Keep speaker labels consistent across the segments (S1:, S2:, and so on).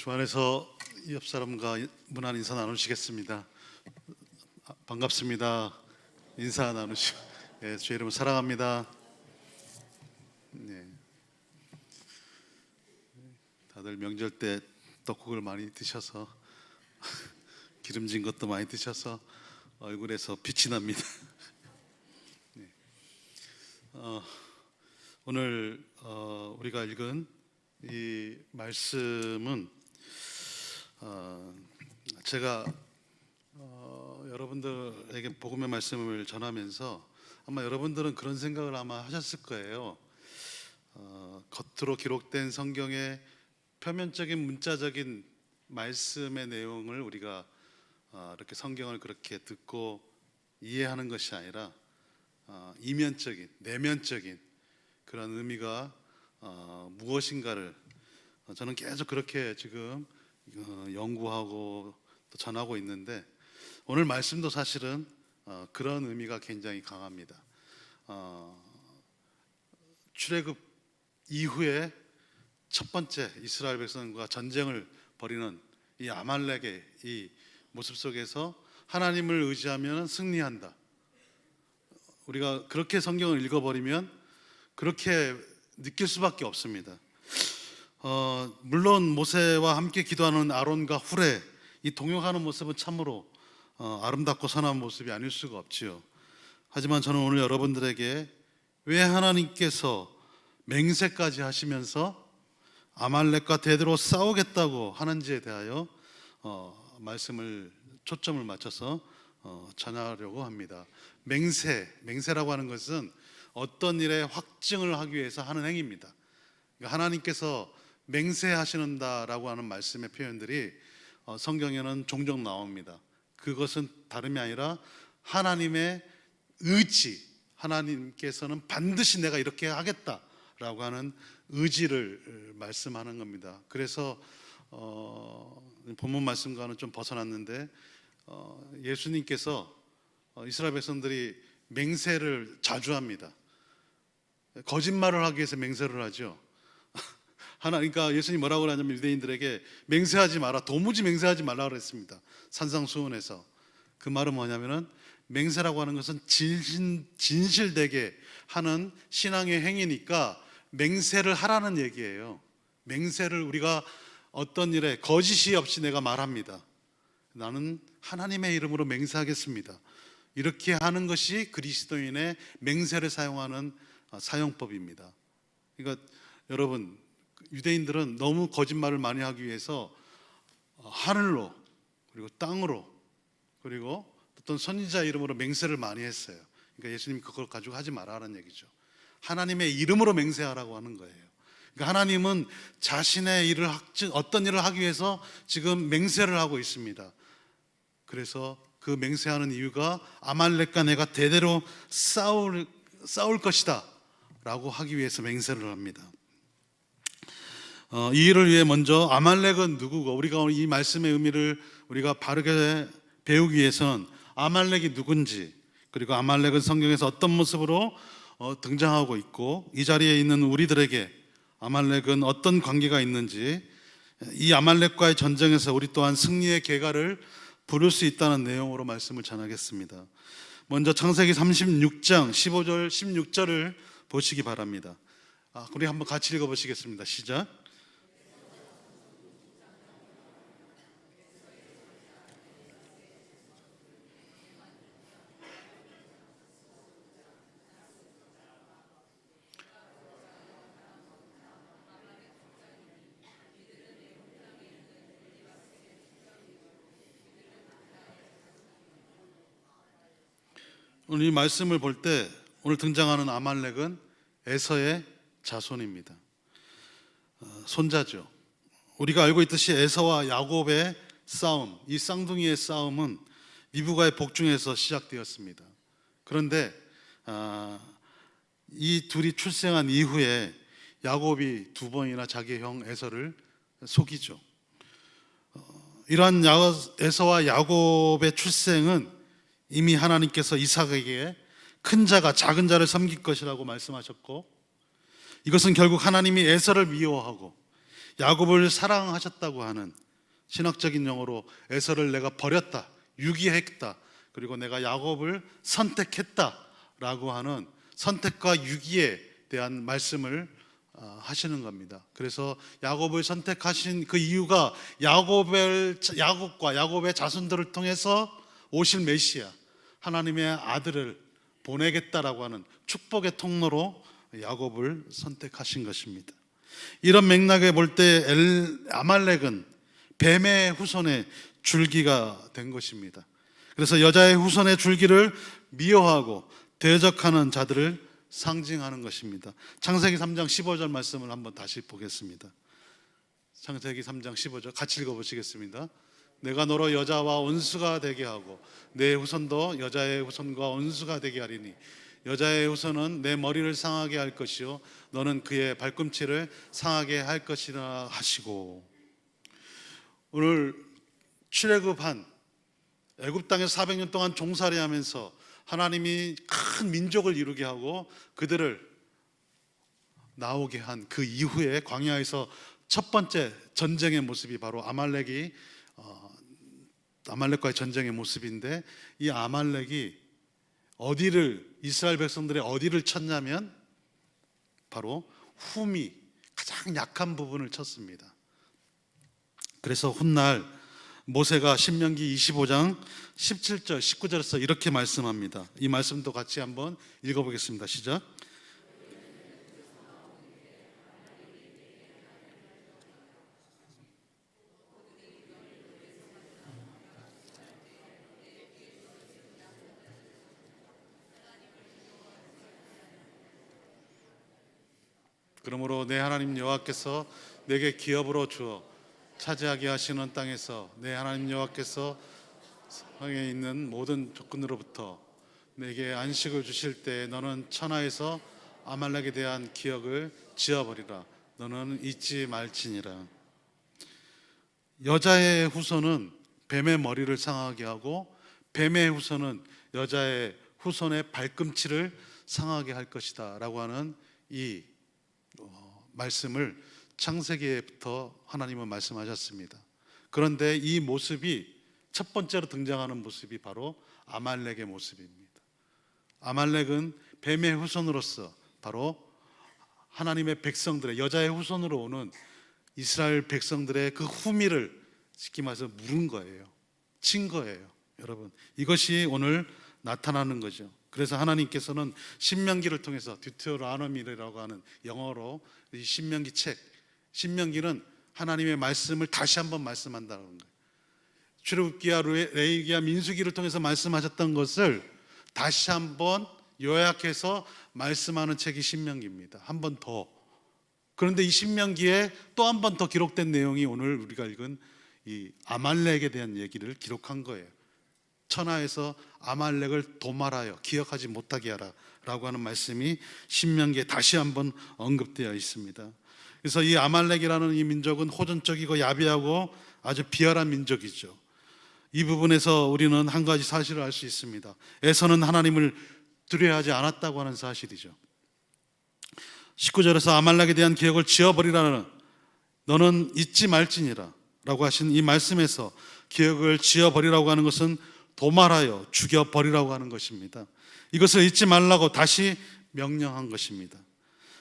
S1: 주 안에서 옆 사람과 문안 인사 나누시겠습니다. 반갑습니다. 인사 나누시고, 예, 주의 이름을 사랑합니다. 네. 다들 명절 때 떡국을 많이 드셔서 기름진 것도 많이 드셔서 얼굴에서 빛이 납니다. 네. 오늘 우리가 읽은 이 말씀은 제가 여러분들에게 복음의 말씀을 전하면서 아마 여러분들은 그런 생각을 아마 하셨을 거예요. 겉으로 기록된 성경의 표면적인 문자적인 말씀의 내용을 우리가 이렇게 성경을 그렇게 듣고 이해하는 것이 아니라 이면적인, 내면적인 그런 의미가 무엇인가를 저는 계속 그렇게 지금 연구하고 또 전하고 있는데, 오늘 말씀도 사실은 그런 의미가 굉장히 강합니다. 출애굽 이후에 첫 번째 이스라엘 백성과 전쟁을 벌이는 이 아말렉의 이 모습 속에서 하나님을 의지하면 승리한다. 우리가 그렇게 성경을 읽어버리면 그렇게 느낄 수밖에 없습니다. 물론 모세와 함께 기도하는 아론과 훌에 이 동역하는 모습은 참으로 아름답고 선한 모습이 아닐 수가 없지요. 하지만 저는 오늘 여러분들에게 왜 하나님께서 맹세까지 하시면서 아말렉과 대대로 싸우겠다고 하는지에 대하여 말씀을 초점을 맞춰서 전하려고 합니다. 맹세라고 하는 것은 어떤 일에 확증을 하기 위해서 하는 행위입니다. 그러니까 하나님께서 맹세하시는다라고 하는 말씀의 표현들이 성경에는 종종 나옵니다. 그것은 다름이 아니라 하나님의 의지, 하나님께서는 반드시 내가 이렇게 하겠다라고 하는 의지를 말씀하는 겁니다. 그래서 본문 말씀과는 좀 벗어났는데 예수님께서 이스라엘 백성들이 맹세를 자주 합니다. 거짓말을 하기 위해서 맹세를 하죠. 그러니까 예수님 뭐라고 하냐면 유대인들에게 맹세하지 마라, 도무지 맹세하지 말라고 그랬습니다. 산상수훈에서. 그 말은 뭐냐면은 맹세라고 하는 것은 진실되게 하는 신앙의 행위니까 맹세를 하라는 얘기예요. 맹세를 우리가 어떤 일에 거짓이 없이 내가 말합니다. 나는 하나님의 이름으로 맹세하겠습니다. 이렇게 하는 것이 그리스도인의 맹세를 사용하는 사용법입니다. 그러니까 여러분, 유대인들은 너무 거짓말을 많이 하기 위해서 하늘로, 그리고 땅으로, 그리고 어떤 선지자 이름으로 맹세를 많이 했어요. 그러니까 예수님이 그걸 가지고 하지 말라는 얘기죠. 하나님의 이름으로 맹세하라고 하는 거예요. 그러니까 하나님은 자신의 일을 어떤 일을 하기 위해서 지금 맹세를 하고 있습니다. 그래서 그 맹세하는 이유가 아말렉과 내가 대대로 싸울 것이다 라고 하기 위해서 맹세를 합니다. 이 일을 위해 먼저 아말렉은 누구고, 우리가 이 말씀의 의미를 우리가 바르게 배우기 위해서는 아말렉이 누군지, 그리고 아말렉은 성경에서 어떤 모습으로 등장하고 있고, 이 자리에 있는 우리들에게 아말렉은 어떤 관계가 있는지, 이 아말렉과의 전쟁에서 우리 또한 승리의 계가를 부를 수 있다는 내용으로 말씀을 전하겠습니다. 먼저 창세기 36장 15절 16절을 보시기 바랍니다. 우리 한번 같이 읽어보시겠습니다. 시작. 오늘 이 말씀을 볼 때 오늘 등장하는 아말렉은 에서의 자손입니다. 손자죠. 우리가 알고 있듯이 에서와 야곱의 싸움, 이 쌍둥이의 싸움은 리브가의 복중에서 시작되었습니다. 그런데 이 둘이 출생한 이후에 야곱이 두 번이나 자기의 형 에서를 속이죠. 이러한 에서와 야곱의 출생은 이미 하나님께서 이삭에게 큰 자가 작은 자를 섬길 것이라고 말씀하셨고, 이것은 결국 하나님이 에서를 미워하고 야곱을 사랑하셨다고 하는, 신학적인 용어로 에서를 내가 버렸다, 유기했다, 그리고 내가 야곱을 선택했다라고 하는 선택과 유기에 대한 말씀을 하시는 겁니다. 그래서 야곱을 선택하신 그 이유가 야곱과 야곱의 자손들을 통해서 오실 메시아 하나님의 아들을 보내겠다라고 하는 축복의 통로로 야곱을 선택하신 것입니다. 이런 맥락에 볼 때 아말렉은 뱀의 후손의 줄기가 된 것입니다. 그래서 여자의 후손의 줄기를 미워하고 대적하는 자들을 상징하는 것입니다. 창세기 3장 15절 말씀을 한번 다시 보겠습니다. 창세기 3장 15절 같이 읽어보시겠습니다. 내가 너로 여자와 원수가 되게 하고 내 후손도 여자의 후손과 원수가 되게 하리니 여자의 후손은 내 머리를 상하게 할 것이요 너는 그의 발꿈치를 상하게 할 것이라 하시고, 오늘 출애굽한 애굽 땅에서 400년 동안 종살이하면서 하나님이 큰 민족을 이루게 하고 그들을 나오게 한 그 이후에 광야에서 첫 번째 전쟁의 모습이 바로 아말렉과의 전쟁의 모습인데, 이 아말렉이 이스라엘 백성들의 어디를 쳤냐면 바로 훔이 가장 약한 부분을 쳤습니다. 그래서 훗날 모세가 신명기 25장 17절 19절에서 이렇게 말씀합니다. 이 말씀도 같이 한번 읽어보겠습니다. 시작. 그러므로 내 하나님 여호와께서 내게 기업으로 주어 차지하게 하시는 땅에서 내 하나님 여호와께서 성에 있는 모든 조건으로부터 내게 안식을 주실 때 너는 천하에서 아말렉에 대한 기억을 지어버리라. 너는 잊지 말지니라. 여자의 후손은 뱀의 머리를 상하게 하고 뱀의 후손은 여자의 후손의 발꿈치를 상하게 할 것이다 라고 하는 이 말씀을 창세기에부터 하나님은 말씀하셨습니다. 그런데 이 모습이 첫 번째로 등장하는 모습이 바로 아말렉의 모습입니다. 아말렉은 뱀의 후손으로서 바로 하나님의 백성들의 여자의 후손으로 오는 이스라엘 백성들의 그 후미를 쉽게 말해서 물은 거예요. 친 거예요. 여러분, 이것이 오늘 나타나는 거죠. 그래서 하나님께서는 신명기를 통해서 듀테로노미라고 하는 영어로 이 신명기 책, 신명기는 하나님의 말씀을 다시 한번 말씀한다는 거예요. 출애굽기와 레위기와 민수기를 통해서 말씀하셨던 것을 다시 한번 요약해서 말씀하는 책이 신명기입니다. 한 번 더. 그런데 이 신명기에 또 한 번 더 기록된 내용이 오늘 우리가 읽은 이 아말렉에 대한 얘기를 기록한 거예요. 천하에서 아말렉을 도말하여 기억하지 못하게 하라 라고 하는 말씀이 신명기에 다시 한번 언급되어 있습니다. 그래서 이 아말렉이라는 이 민족은 호전적이고 야비하고 아주 비열한 민족이죠. 이 부분에서 우리는 한 가지 사실을 알 수 있습니다. 에서는 하나님을 두려워하지 않았다고 하는 사실이죠. 19절에서 아말렉에 대한 기억을 지어버리라는, 너는 잊지 말지니라 라고 하신 이 말씀에서 기억을 지어버리라고 하는 것은 도말하여 죽여버리라고 하는 것입니다. 이것을 잊지 말라고 다시 명령한 것입니다.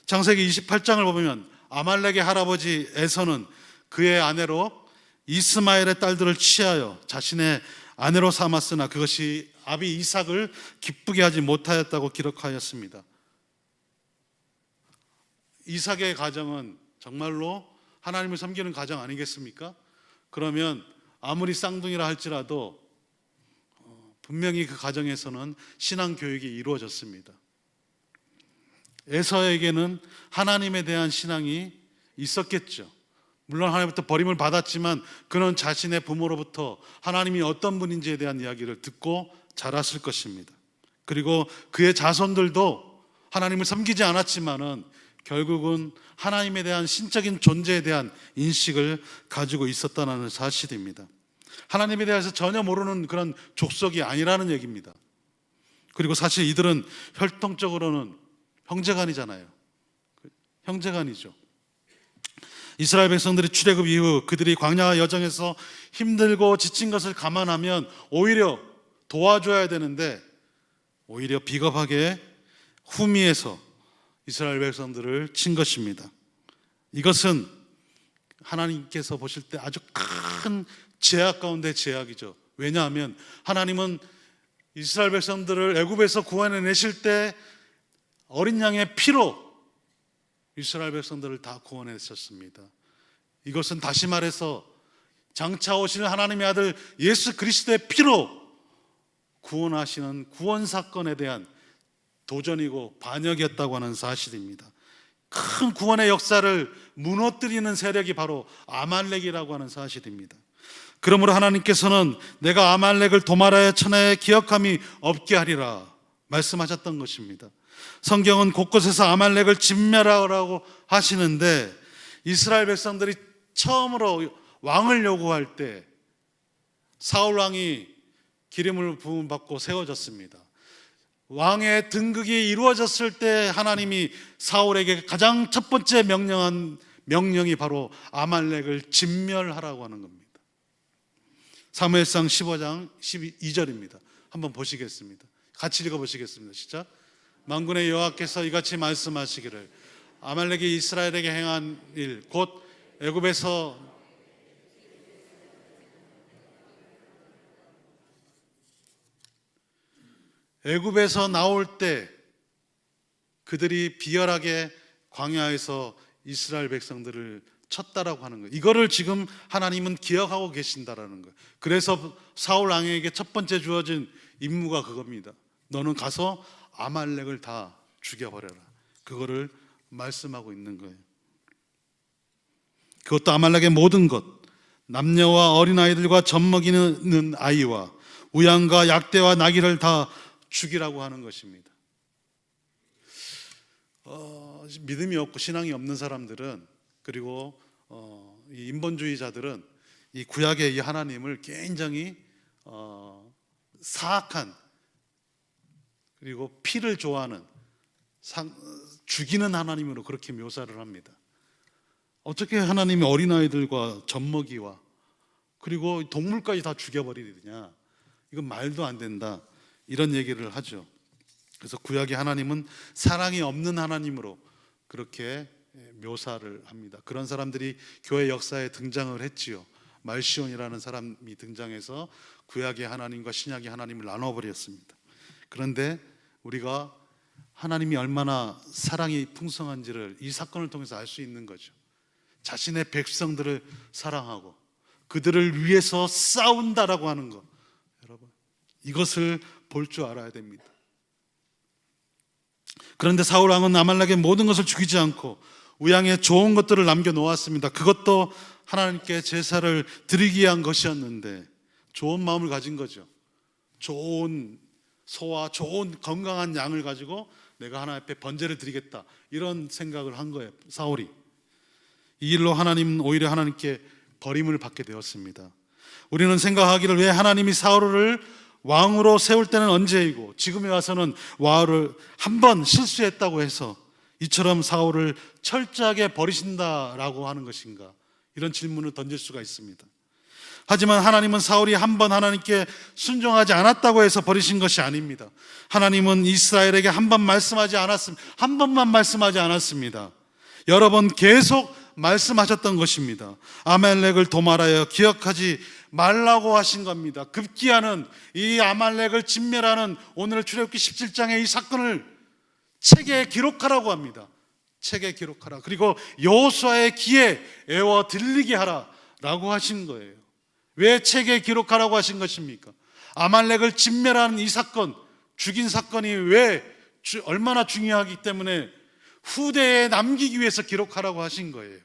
S1: 창세기 28장을 보면 아말렉의 할아버지 에서는 그의 아내로 이스마엘의 딸들을 취하여 자신의 아내로 삼았으나 그것이 아비 이삭을 기쁘게 하지 못하였다고 기록하였습니다. 이삭의 가정은 정말로 하나님을 섬기는 가정 아니겠습니까? 그러면 아무리 쌍둥이라 할지라도 분명히 그 가정에서는 신앙 교육이 이루어졌습니다. 에서에게는 하나님에 대한 신앙이 있었겠죠. 물론 하나님부터 버림을 받았지만 그는 자신의 부모로부터 하나님이 어떤 분인지에 대한 이야기를 듣고 자랐을 것입니다. 그리고 그의 자손들도 하나님을 섬기지 않았지만은 결국은 하나님에 대한 신적인 존재에 대한 인식을 가지고 있었다는 사실입니다. 하나님에 대해서 전혀 모르는 그런 족속이 아니라는 얘기입니다. 그리고 사실 이들은 혈통적으로는 형제간이잖아요. 형제간이죠. 이스라엘 백성들이 출애굽 이후 그들이 광야 여정에서 힘들고 지친 것을 감안하면 오히려 도와줘야 되는데 오히려 비겁하게 후미에서 이스라엘 백성들을 친 것입니다. 이것은 하나님께서 보실 때 아주 큰 죄악 가운데 죄악이죠. 왜냐하면 하나님은 이스라엘 백성들을 애굽에서 구원해내실 때 어린 양의 피로 이스라엘 백성들을 다 구원했었습니다. 이것은 다시 말해서 장차 오실 하나님의 아들 예수 그리스도의 피로 구원하시는 구원 사건에 대한 도전이고 반역이었다고 하는 사실입니다. 큰 구원의 역사를 무너뜨리는 세력이 바로 아말렉이라고 하는 사실입니다. 그러므로 하나님께서는 내가 아말렉을 도마라의 천하에 기억함이 없게 하리라 말씀하셨던 것입니다. 성경은 곳곳에서 아말렉을 진멸하라고 하시는데 이스라엘 백성들이 처음으로 왕을 요구할 때 사울 왕이 기름을 부음 받고 세워졌습니다. 왕의 등극이 이루어졌을 때 하나님이 사울에게 가장 첫 번째 명령한 명령이 바로 아말렉을 진멸하라고 하는 겁니다. 사무엘상 15장 12절입니다. 한번 보시겠습니다. 같이 읽어보시겠습니다. 시작. 만군의 여호와께서 이같이 말씀하시기를 아말렉이 이스라엘에게 행한 일 곧 애굽에서 나올 때 그들이 비열하게 광야에서 이스라엘 백성들을 쳤다라고 하는 거예요. 이거를 지금 하나님은 기억하고 계신다라는 거예요. 그래서 사울 왕에게 첫 번째 주어진 임무가 그겁니다. 너는 가서 아말렉을 다 죽여버려라. 그거를 말씀하고 있는 거예요. 그것도 아말렉의 모든 것, 남녀와 어린아이들과 젖먹이는 아이와 우양과 약대와 나귀를 다 죽이라고 하는 것입니다. 믿음이 없고 신앙이 없는 사람들은 그리고 이 인본주의자들은 이 구약의 이 하나님을 굉장히 사악한 그리고 피를 좋아하는 죽이는 하나님으로 그렇게 묘사를 합니다. 어떻게 하나님이 어린아이들과 젖먹이와 그리고 동물까지 다 죽여버리느냐, 이건 말도 안 된다, 이런 얘기를 하죠. 그래서 구약의 하나님은 사랑이 없는 하나님으로 그렇게 묘사를 합니다. 그런 사람들이 교회 역사에 등장을 했지요. 말시온이라는 사람이 등장해서 구약의 하나님과 신약의 하나님을 나눠버렸습니다. 그런데 우리가 하나님이 얼마나 사랑이 풍성한지를 이 사건을 통해서 알 수 있는 거죠. 자신의 백성들을 사랑하고 그들을 위해서 싸운다라고 하는 것, 여러분 이것을 볼 줄 알아야 됩니다. 그런데 사울 왕은 아말렉의 모든 것을 죽이지 않고 우양의 좋은 것들을 남겨놓았습니다. 그것도 하나님께 제사를 드리기 위한 것이었는데 좋은 마음을 가진 거죠. 좋은 소와 좋은 건강한 양을 가지고 내가 하나님 앞에 번제를 드리겠다, 이런 생각을 한 거예요, 사울이. 이 일로 하나님은 오히려 하나님께 버림을 받게 되었습니다. 우리는 생각하기를 왜 하나님이 사울을 왕으로 세울 때는 언제이고 지금에 와서는 왕을 한 번 실수했다고 해서 이처럼 사울을 철저하게 버리신다라고 하는 것인가, 이런 질문을 던질 수가 있습니다. 하지만 하나님은 사울이 한 번 하나님께 순종하지 않았다고 해서 버리신 것이 아닙니다. 하나님은 이스라엘에게 한 번만 말씀하지 않았습니다. 여러 번 계속 말씀하셨던 것입니다. 아말렉을 도말하여 기억하지 말라고 하신 겁니다. 급기야는 이 아말렉을 진멸하는 오늘 출애굽기 17장의 이 사건을 책에 기록하라고 합니다. 책에 기록하라. 그리고 여호수아의 귀에 애워 들리게 하라라고 하신 거예요. 왜 책에 기록하라고 하신 것입니까? 아말렉을 진멸하는 이 사건, 죽인 사건이 얼마나 중요하기 때문에 후대에 남기기 위해서 기록하라고 하신 거예요.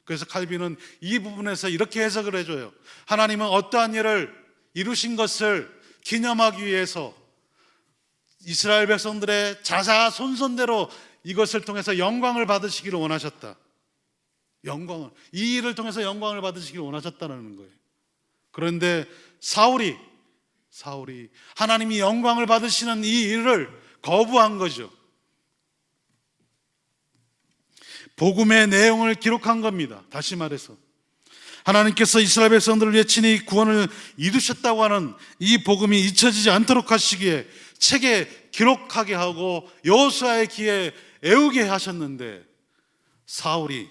S1: 그래서 칼빈은 이 부분에서 이렇게 해석을 해줘요. 하나님은 어떠한 일을 이루신 것을 기념하기 위해서 이스라엘 백성들의 자자손손대로 이것을 통해서 영광을 받으시기를 원하셨다. 이 일을 통해서 영광을 받으시기를 원하셨다는 거예요. 그런데 사울이 하나님이 영광을 받으시는 이 일을 거부한 거죠. 복음의 내용을 기록한 겁니다. 다시 말해서 하나님께서 이스라엘 백성들을 위해 친히 구원을 이루셨다고 하는 이 복음이 잊혀지지 않도록 하시기에 책에 기록하게 하고 여호수아의 귀에 애우게 하셨는데, 사울이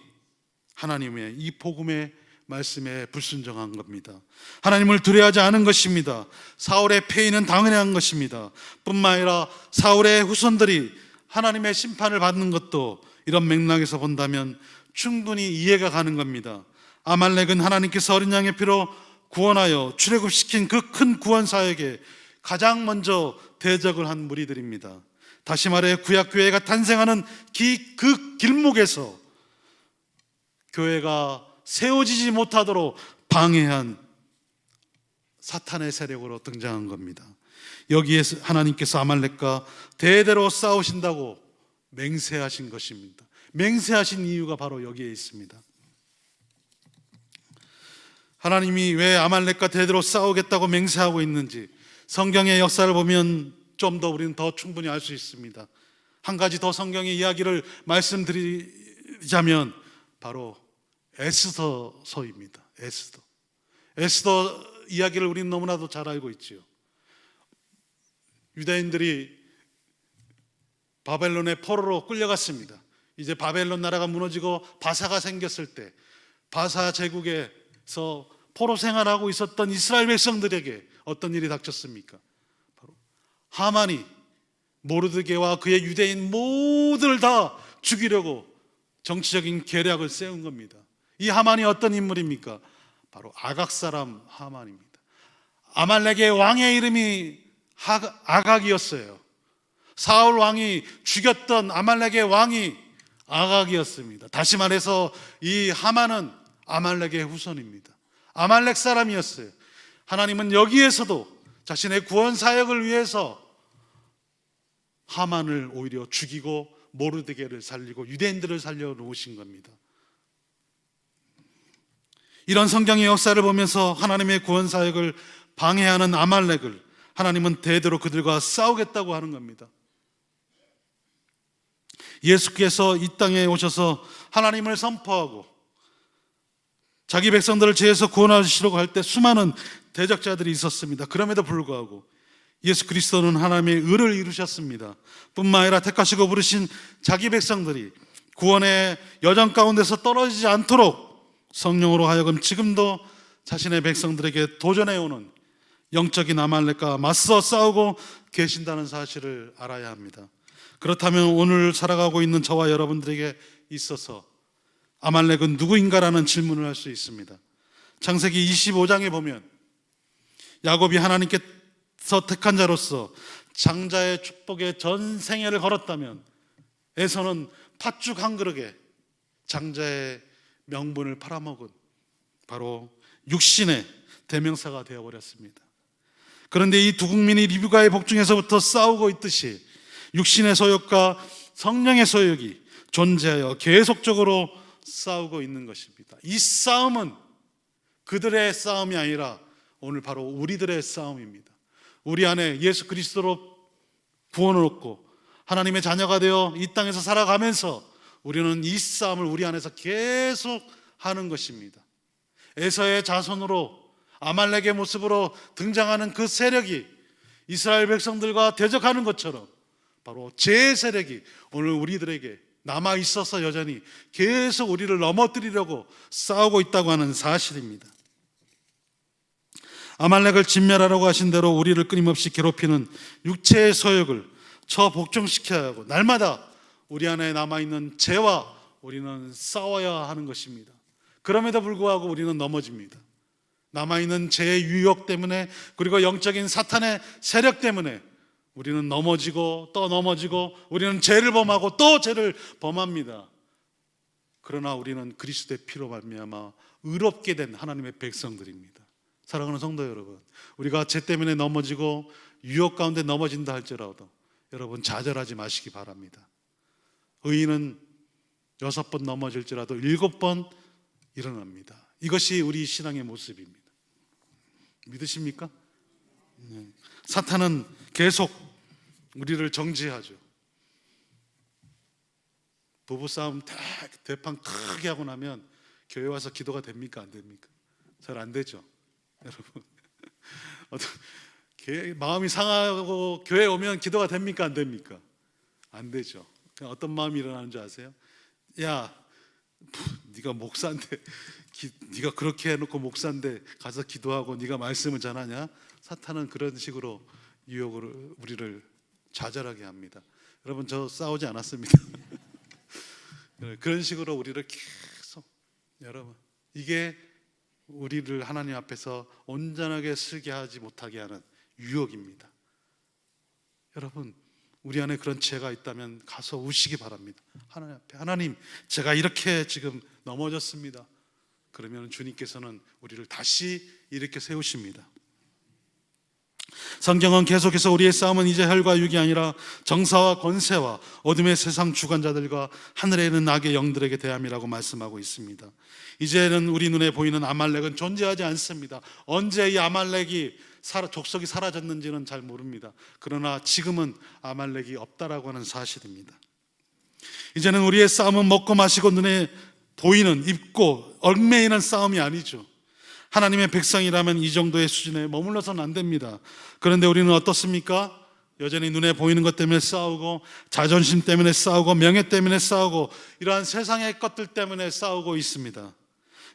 S1: 하나님의 이 복음의 말씀에 불순종한 겁니다. 하나님을 두려워하지 않은 것입니다. 사울의 폐위는 당연한 것입니다. 뿐만 아니라 사울의 후손들이 하나님의 심판을 받는 것도 이런 맥락에서 본다면 충분히 이해가 가는 겁니다. 아말렉은 하나님께서 어린 양의 피로 구원하여 출애굽시킨 그 큰 구원 사역에 가장 먼저 대적을 한 무리들입니다. 다시 말해 구약교회가 탄생하는 그 길목에서 교회가 세워지지 못하도록 방해한 사탄의 세력으로 등장한 겁니다. 여기에 하나님께서 아말렉과 대대로 싸우신다고 맹세하신 것입니다. 맹세하신 이유가 바로 여기에 있습니다. 하나님이 왜 아말렉과 대대로 싸우겠다고 맹세하고 있는지 성경의 역사를 보면 좀 더 우리는 더 충분히 알 수 있습니다. 한 가지 더 성경의 이야기를 말씀드리자면 바로 에스더서입니다. 에스더 이야기를 우리는 너무나도 잘 알고 있지요. 유대인들이 바벨론의 포로로 끌려갔습니다. 이제 바벨론 나라가 무너지고 바사가 생겼을 때 바사 제국에서 포로 생활하고 있었던 이스라엘 백성들에게 어떤 일이 닥쳤습니까? 바로 하만이 모르드게와 그의 유대인 모두를 다 죽이려고 정치적인 계략을 세운 겁니다. 이 하만이 어떤 인물입니까? 바로 아각 사람 하만입니다. 아말렉의 왕의 이름이 아각이었어요. 사울 왕이 죽였던 아말렉의 왕이 아각이었습니다. 다시 말해서 이 하만은 아말렉의 후손입니다. 아말렉 사람이었어요. 하나님은 여기에서도 자신의 구원 사역을 위해서 하만을 오히려 죽이고 모르드게를 살리고 유대인들을 살려 놓으신 겁니다. 이런 성경의 역사를 보면서 하나님의 구원 사역을 방해하는 아말렉을 하나님은 대대로 그들과 싸우겠다고 하는 겁니다. 예수께서 이 땅에 오셔서 하나님을 선포하고 자기 백성들을 죄에서 구원하시려고 할 때 수많은 대적자들이 있었습니다. 그럼에도 불구하고 예수 그리스도는 하나님의 의를 이루셨습니다. 뿐만 아니라 택하시고 부르신 자기 백성들이 구원의 여정 가운데서 떨어지지 않도록 성령으로 하여금 지금도 자신의 백성들에게 도전해오는 영적인 아말렉과 맞서 싸우고 계신다는 사실을 알아야 합니다. 그렇다면 오늘 살아가고 있는 저와 여러분들에게 있어서 아말렉은 누구인가라는 질문을 할 수 있습니다. 창세기 25장에 보면 야곱이 하나님께서 택한 자로서 장자의 축복에 전 생애를 걸었다면 에서는 팥죽 한 그릇에 장자의 명분을 팔아먹은 바로 육신의 대명사가 되어버렸습니다. 그런데 이 두 국민이 리브가의 복중에서부터 싸우고 있듯이 육신의 소욕과 성령의 소욕이 존재하여 계속적으로 싸우고 있는 것입니다. 이 싸움은 그들의 싸움이 아니라 오늘 바로 우리들의 싸움입니다. 우리 안에 예수 그리스도로 구원을 얻고 하나님의 자녀가 되어 이 땅에서 살아가면서 우리는 이 싸움을 우리 안에서 계속 하는 것입니다. 에서의 자손으로 아말렉의 모습으로 등장하는 그 세력이 이스라엘 백성들과 대적하는 것처럼 바로 제 세력이 오늘 우리들에게 남아 있어서 여전히 계속 우리를 넘어뜨리려고 싸우고 있다고 하는 사실입니다. 아말렉을 진멸하라고 하신 대로 우리를 끊임없이 괴롭히는 육체의 소욕을 처복종시켜야 하고 날마다 우리 안에 남아있는 죄와 우리는 싸워야 하는 것입니다. 그럼에도 불구하고 우리는 넘어집니다. 남아있는 죄의 유혹 때문에 그리고 영적인 사탄의 세력 때문에 우리는 넘어지고 또 넘어지고 우리는 죄를 범하고 또 죄를 범합니다. 그러나 우리는 그리스도의 피로 말미암아 의롭게 된 하나님의 백성들입니다. 사랑하는 성도 여러분, 우리가 죄 때문에 넘어지고 유혹 가운데 넘어진다 할지라도 여러분 좌절하지 마시기 바랍니다. 의인은 6번 넘어질지라도 7번 일어납니다. 이것이 우리 신앙의 모습입니다. 믿으십니까? 사탄은 계속 우리를 정죄하죠. 부부싸움 대판 크게 하고 나면 교회 와서 기도가 됩니까? 안 됩니까? 잘 안 되죠, 여러분. 마음이 상하고 교회 오면 기도가 됩니까? 안 됩니까? 안 되죠. 어떤 마음이 일어나는 줄 아세요? 야, 네가 목사인데, 네가 그렇게 해놓고 목사인데 가서 기도하고 네가 말씀을 전하냐? 사탄은 그런 식으로 유혹으로 우리를 좌절하게 합니다. 여러분, 저 싸우지 않았습니다. 그런 식으로 우리를 계속, 여러분, 이게 우리를 하나님 앞에서 온전하게 쓰게 하지 못하게 하는 유혹입니다. 여러분, 우리 안에 그런 죄가 있다면 가서 우시기 바랍니다. 하나님 앞에, 하나님, 제가 이렇게 지금 넘어졌습니다. 그러면 주님께서는 우리를 다시 일으켜 세우십니다. 성경은 계속해서 우리의 싸움은 이제 혈과 육이 아니라 정사와 권세와 어둠의 세상 주관자들과 하늘에 있는 악의 영들에게 대함이라고 말씀하고 있습니다. 이제는 우리 눈에 보이는 아말렉은 존재하지 않습니다. 언제 이 아말렉이 족속이 사라졌는지는 잘 모릅니다. 그러나 지금은 아말렉이 없다라고 하는 사실입니다. 이제는 우리의 싸움은 먹고 마시고 눈에 보이는, 입고 얽매이는 싸움이 아니죠. 하나님의 백성이라면 이 정도의 수준에 머물러서는 안 됩니다. 그런데 우리는 어떻습니까? 여전히 눈에 보이는 것 때문에 싸우고, 자존심 때문에 싸우고, 명예 때문에 싸우고, 이러한 세상의 것들 때문에 싸우고 있습니다.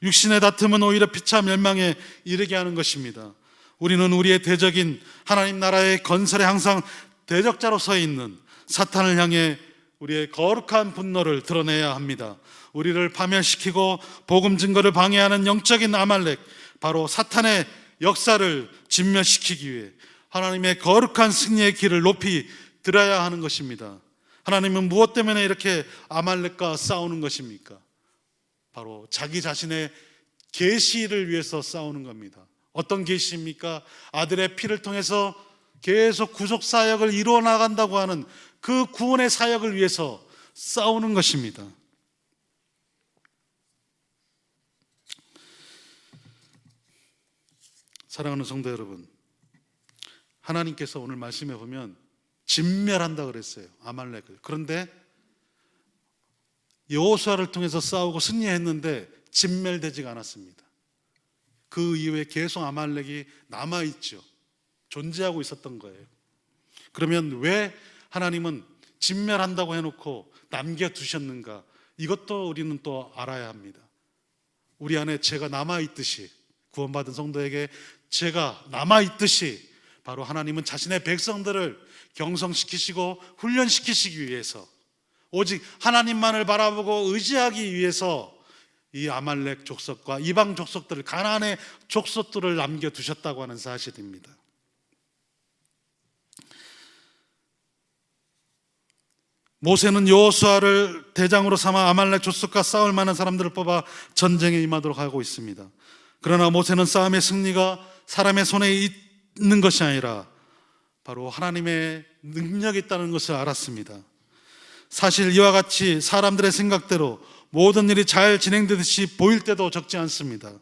S1: 육신의 다툼은 오히려 피차 멸망에 이르게 하는 것입니다. 우리는 우리의 대적인 하나님 나라의 건설에 항상 대적자로 서 있는 사탄을 향해 우리의 거룩한 분노를 드러내야 합니다. 우리를 파멸시키고 복음 증거를 방해하는 영적인 아말렉, 바로 사탄의 역사를 진멸시키기 위해 하나님의 거룩한 승리의 길을 높이 들어야 하는 것입니다. 하나님은 무엇 때문에 이렇게 아말렉과 싸우는 것입니까? 바로 자기 자신의 계시를 위해서 싸우는 겁니다. 어떤 계시입니까? 아들의 피를 통해서 계속 구속 사역을 이루어 나간다고 하는 그 구원의 사역을 위해서 싸우는 것입니다. 사랑하는 성도 여러분, 하나님께서 오늘 말씀해 보면 진멸한다 그랬어요, 아말렉을. 그런데 여호수아를 통해서 싸우고 승리했는데 진멸되지가 않았습니다. 그 이후에 계속 아말렉이 남아있죠. 존재하고 있었던 거예요. 그러면 왜 하나님은 진멸한다고 해놓고 남겨두셨는가? 이것도 우리는 또 알아야 합니다. 우리 안에 죄가 남아있듯이, 구원받은 성도에게 죄가 남아있듯이, 바로 하나님은 자신의 백성들을 경성시키시고 훈련시키시기 위해서, 오직 하나님만을 바라보고 의지하기 위해서 이 아말렉 족속과 이방 족속들을, 가나안의 족속들을 남겨두셨다고 하는 사실입니다. 모세는 여호수아를 대장으로 삼아 아말렉 족속과 싸울 만한 사람들을 뽑아 전쟁에 임하도록 하고 있습니다. 그러나 모세는 싸움의 승리가 사람의 손에 있는 것이 아니라 바로 하나님의 능력이 있다는 것을 알았습니다. 사실 이와 같이 사람들의 생각대로 모든 일이 잘 진행되듯이 보일 때도 적지 않습니다.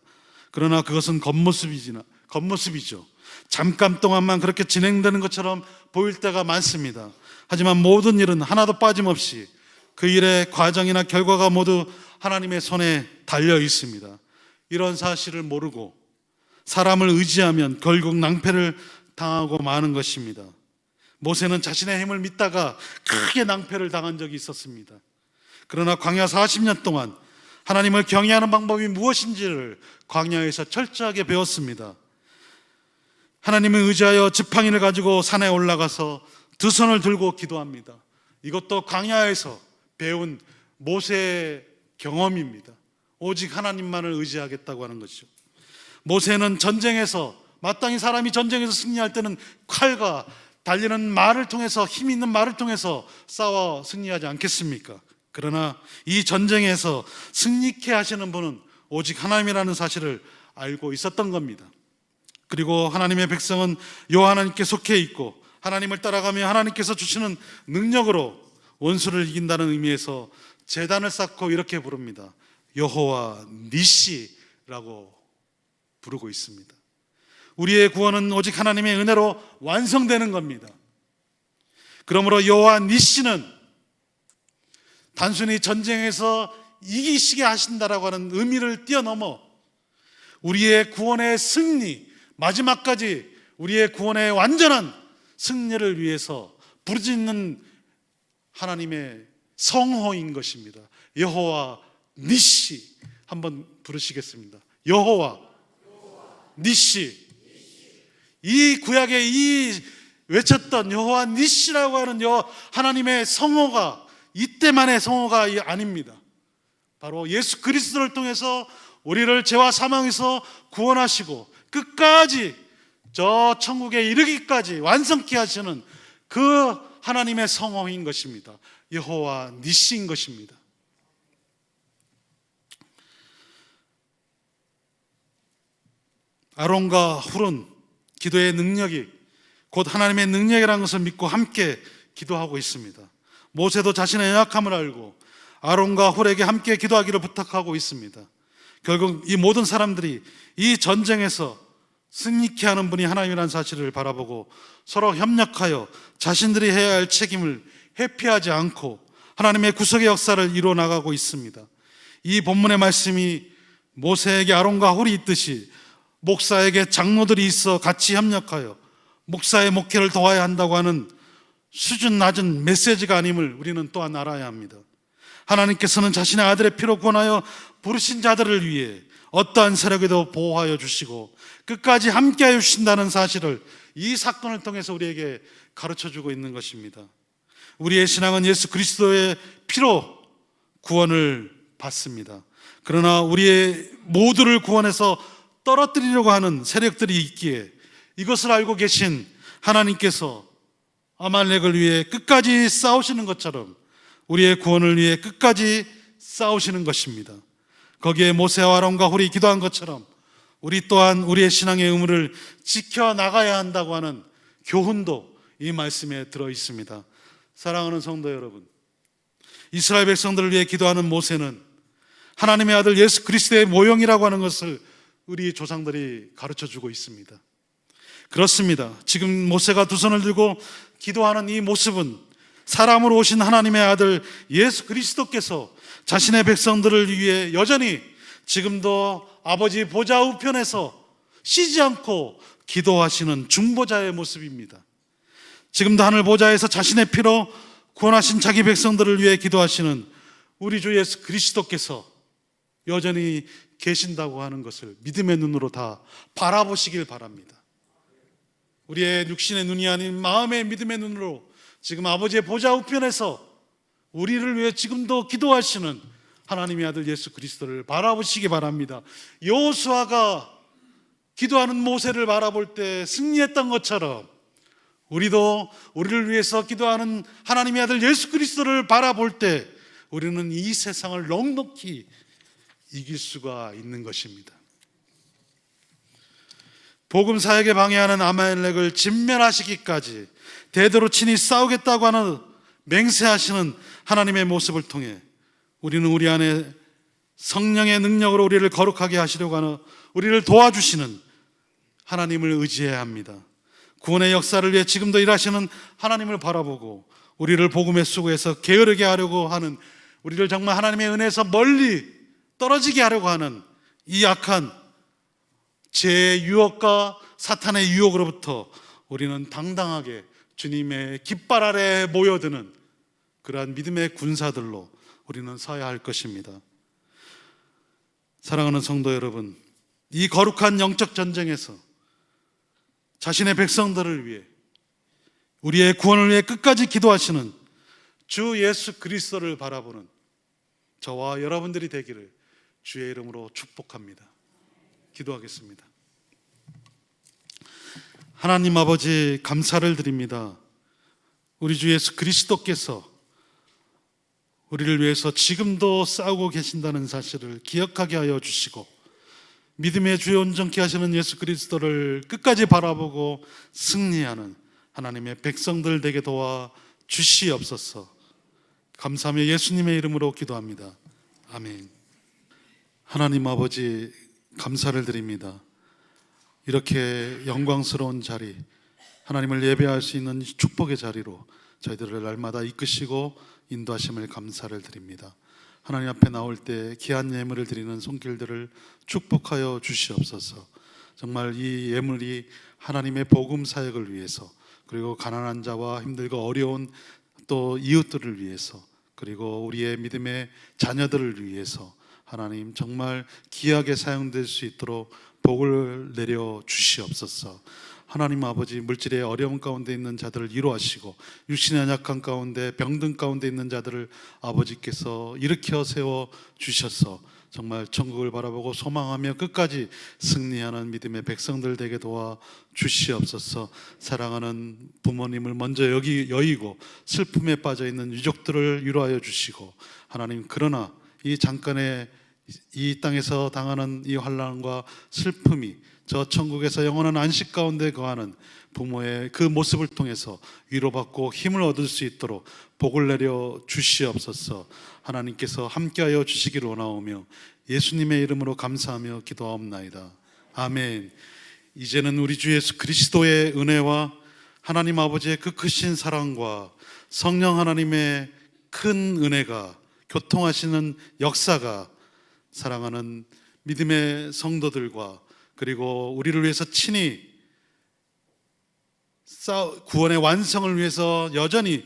S1: 그러나 그것은 겉모습이죠. 잠깐 동안만 그렇게 진행되는 것처럼 보일 때가 많습니다. 하지만 모든 일은 하나도 빠짐없이 그 일의 과정이나 결과가 모두 하나님의 손에 달려 있습니다. 이런 사실을 모르고 사람을 의지하면 결국 낭패를 당하고 마는 것입니다. 모세는 자신의 힘을 믿다가 크게 낭패를 당한 적이 있었습니다. 그러나 광야 40년 동안 하나님을 경외하는 방법이 무엇인지를 광야에서 철저하게 배웠습니다. 하나님을 의지하여 지팡이를 가지고 산에 올라가서 두 손을 들고 기도합니다. 이것도 광야에서 배운 모세의 경험입니다. 오직 하나님만을 의지하겠다고 하는 것이죠. 모세는 전쟁에서, 마땅히 사람이 전쟁에서 승리할 때는 칼과 달리는 말을 통해서, 힘 있는 말을 통해서 싸워 승리하지 않겠습니까? 그러나 이 전쟁에서 승리케 하시는 분은 오직 하나님이라는 사실을 알고 있었던 겁니다. 그리고 하나님의 백성은 여호와께 속해 있고 하나님을 따라가며 하나님께서 주시는 능력으로 원수를 이긴다는 의미에서 제단을 쌓고 이렇게 부릅니다. 여호와 니시라고 부르고 있습니다. 우리의 구원은 오직 하나님의 은혜로 완성되는 겁니다. 그러므로 여호와 니시는 단순히 전쟁에서 이기시게 하신다라고 하는 의미를 뛰어넘어 우리의 구원의 승리, 마지막까지 우리의 구원의 완전한 승리를 위해서 부르짖는 하나님의 성호인 것입니다. 여호와 니시, 한번 부르시겠습니다. 여호와 니시. 이 구약에 이 외쳤던 여호와 니시라고 하는 하나님의 성호가 이때만의 성호가 아닙니다. 바로 예수 그리스도를 통해서 우리를 죄와 사망에서 구원하시고 끝까지 저 천국에 이르기까지 완성케 하시는 그 하나님의 성호인 것입니다. 여호와 니시인 것입니다. 아론과 훌은 기도의 능력이 곧 하나님의 능력이라는 것을 믿고 함께 기도하고 있습니다. 모세도 자신의 연약함을 알고 아론과 훌에게 함께 기도하기를 부탁하고 있습니다. 결국 이 모든 사람들이 이 전쟁에서 승리케 하는 분이 하나님이라는 사실을 바라보고 서로 협력하여 자신들이 해야 할 책임을 회피하지 않고 하나님의 구속의 역사를 이루어 나가고 있습니다. 이 본문의 말씀이 모세에게 아론과 훌이 있듯이 목사에게 장로들이 있어 같이 협력하여 목사의 목회를 도와야 한다고 하는 수준 낮은 메시지가 아님을 우리는 또한 알아야 합니다. 하나님께서는 자신의 아들의 피로 구원하여 부르신 자들을 위해 어떠한 세력에도 보호하여 주시고 끝까지 함께하여 주신다는 사실을 이 사건을 통해서 우리에게 가르쳐주고 있는 것입니다. 우리의 신앙은 예수 그리스도의 피로 구원을 받습니다. 그러나 우리의 모두를 구원해서 떨어뜨리려고 하는 세력들이 있기에 이것을 알고 계신 하나님께서 아말렉을 위해 끝까지 싸우시는 것처럼 우리의 구원을 위해 끝까지 싸우시는 것입니다. 거기에 모세와 아론과 훌이 기도한 것처럼 우리 또한 우리의 신앙의 의무를 지켜나가야 한다고 하는 교훈도 이 말씀에 들어 있습니다. 사랑하는 성도 여러분, 이스라엘 백성들을 위해 기도하는 모세는 하나님의 아들 예수 그리스도의 모형이라고 하는 것을 우리 조상들이 가르쳐주고 있습니다. 그렇습니다. 지금 모세가 두 손을 들고 기도하는 이 모습은 사람으로 오신 하나님의 아들 예수 그리스도께서 자신의 백성들을 위해 여전히 지금도 아버지 보좌 우편에서 쉬지 않고 기도하시는 중보자의 모습입니다. 지금도 하늘 보좌에서 자신의 피로 구원하신 자기 백성들을 위해 기도하시는 우리 주 예수 그리스도께서 여전히 계신다고 하는 것을 믿음의 눈으로 다 바라보시길 바랍니다. 우리의 육신의 눈이 아닌 마음의 믿음의 눈으로 지금 아버지의 보좌 우편에서 우리를 위해 지금도 기도하시는 하나님의 아들 예수 그리스도를 바라보시기 바랍니다. 여호수아가 기도하는 모세를 바라볼 때 승리했던 것처럼 우리도 우리를 위해서 기도하는 하나님의 아들 예수 그리스도를 바라볼 때 우리는 이 세상을 넉넉히 이길 수가 있는 것입니다. 복음 사역에 방해하는 아말렉을 진멸하시기까지 대대로 친히 싸우겠다고 하는 맹세하시는 하나님의 모습을 통해 우리는 우리 안에 성령의 능력으로 우리를 거룩하게 하시려고 하는 우리를 도와주시는 하나님을 의지해야 합니다. 구원의 역사를 위해 지금도 일하시는 하나님을 바라보고 우리를 복음의 수고에서 게으르게 하려고 하는, 우리를 정말 하나님의 은혜에서 멀리 떨어지게 하려고 하는 이 악한 죄의 유혹과 사탄의 유혹으로부터 우리는 당당하게 주님의 깃발 아래 모여드는 그러한 믿음의 군사들로 우리는 서야 할 것입니다. 사랑하는 성도 여러분, 이 거룩한 영적 전쟁에서 자신의 백성들을 위해, 우리의 구원을 위해 끝까지 기도하시는 주 예수 그리스도를 바라보는 저와 여러분들이 되기를 주의 이름으로 축복합니다. 기도하겠습니다. 하나님 아버지, 감사를 드립니다. 우리 주 예수 그리스도께서 우리를 위해서 지금도 싸우고 계신다는 사실을 기억하게 하여 주시고, 믿음의 주에 온전케 하시는 예수 그리스도를 끝까지 바라보고 승리하는 하나님의 백성들 되게 도와 주시옵소서. 감사하며 예수님의 이름으로 기도합니다. 아멘. 하나님 아버지, 감사를 드립니다. 이렇게 영광스러운 자리, 하나님을 예배할 수 있는 축복의 자리로 저희들을 날마다 이끄시고 인도하심을 감사를 드립니다. 하나님 앞에 나올 때 귀한 예물을 드리는 손길들을 축복하여 주시옵소서. 정말 이 예물이 하나님의 복음 사역을 위해서, 그리고 가난한 자와 힘들고 어려운 또 이웃들을 위해서, 그리고 우리의 믿음의 자녀들을 위해서 하나님 정말 귀하게 사용될 수 있도록 복을 내려 주시옵소서. 하나님 아버지, 물질의 어려움 가운데 있는 자들을 위로하시고 육신의 연약한 가운데 병든 가운데 있는 자들을 아버지께서 일으켜 세워 주셔서 정말 천국을 바라보고 소망하며 끝까지 승리하는 믿음의 백성들 되게 도와 주시옵소서. 사랑하는 부모님을 먼저 여기고 슬픔에 빠져 있는 유족들을 위로하여 주시고, 하나님 그러나 이 잠깐의 이 땅에서 당하는 이 환난과 슬픔이 저 천국에서 영원한 안식 가운데 거하는 부모의 그 모습을 통해서 위로받고 힘을 얻을 수 있도록 복을 내려 주시옵소서. 하나님께서 함께하여 주시기를 원하오며 예수님의 이름으로 감사하며 기도하옵나이다. 아멘. 이제는 우리 주 예수 그리스도의 은혜와 하나님 아버지의 그 크신 사랑과 성령 하나님의 큰 은혜가 교통하시는 역사가 사랑하는 믿음의 성도들과, 그리고 우리를 위해서 친히 구원의 완성을 위해서 여전히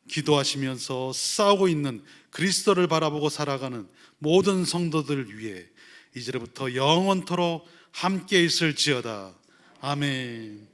S1: 기도하시면서 싸우고 있는 그리스도를 바라보고 살아가는 모든 성도들 위해 이제부터 영원토록 함께 있을지어다. 아멘.